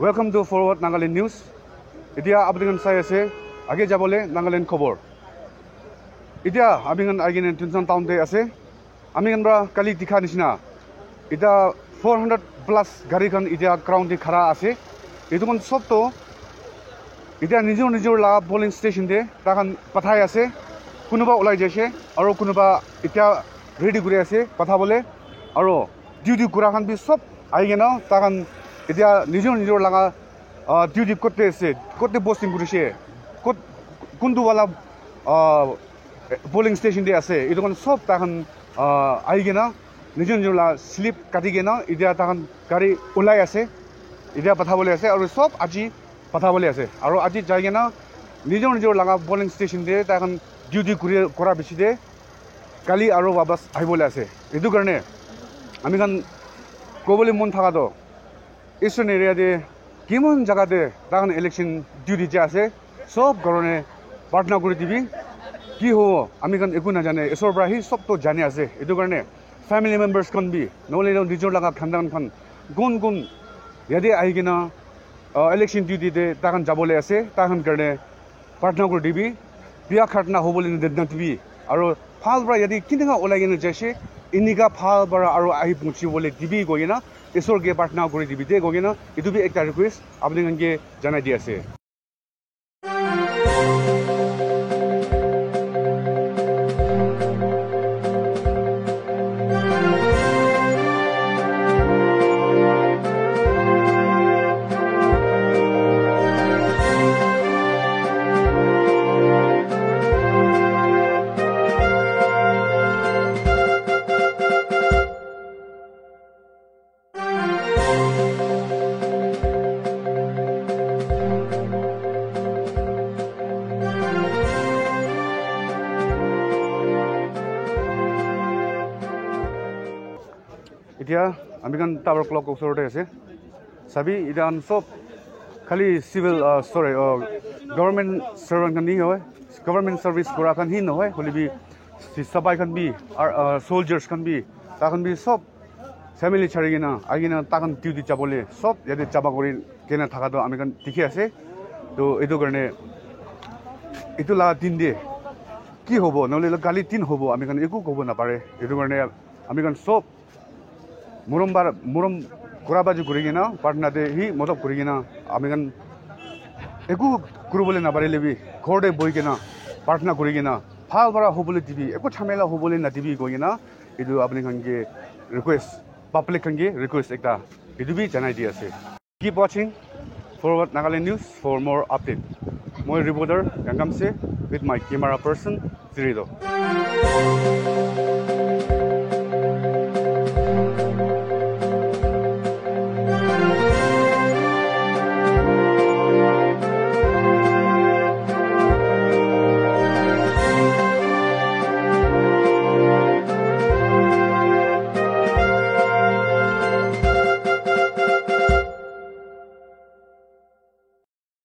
Welcome to Forward Nagaland News. Itia abdingan saya se age jabole Nagaland khobor. Itia abingan agin Tunsan town de ase. Amingan bra kali dikha nisina. Ita 400 plus gari kan itia ground de khara ase. Itu kon sob to itia nijor la polling station de takan pathai ase. Kunuba ulai jaise aro kunuba itia ready guri ase patha bole aro duty kura kan bi sob aigena takan এতিয়া নিজৰ লাগা duty করতে আছে করতে posting করেছে কোনটো वाला polling station দিয়ে আছে এটা কোন সব তখন আইগেনা নিজৰ লা স্লিপ কাটিগেনা এতিয়া তখন গাড়ি ওলাই আছে এতিয়া কথা বলে আছে আৰু সব আজি কথা বলে আছে আৰু আজি যাইগেনা নিজৰ লাগা পোলিং স্টেশন দিয়ে তখন ডিউটি কৰা বেশি দে কালি আৰু বাবাস আইবলে আছে এটো কারণে আমি কান কবলে মন থাকা তো Eastern area de kimon jaga de takan election duty je ase sob gorone partner kori dibi ki ho ami kan eku na jane esor bra hi sob to jane ase etu karone family members kan bi nole no dijor laga khandan khan gun yadi aigina election duty de takan jabole ase takan karone partner kori dibi biya khatna hobole ne dedna tibi aro phal bra yadi kinga olagena jaise inika phal bra aro ahi punchi bole dibi goyena Esor ge partner kori dibi de gogena itu bi ekta request apni gange janai di ase Itia amikan tower clock osorote ase sabi idan sob khali civil government servant kan ni hoy government service kora kan hi no hoy holibi sabai kan bi soldiers kan bi ta kan bi sob family charigena agina ta kan duty jabole sob yade jaba kori kena thaka do amikan dikhi ase to etu karone etu la din de ki hobo nole gali tin hobo amikan eku kobo na pare etu karone amikan sob murom kurabaji kurigena partner de hi modop kurigena amikan eku kurubole na bare lebi khorde boigena partner kurigena phal bara hobole dibi eku chamela hobole na dibi goigena edu apni khange request public khange request ekta edu bi janai di ase keep watching Forward Nagaland News for more update moi reporter gangam se with my camera person Sirido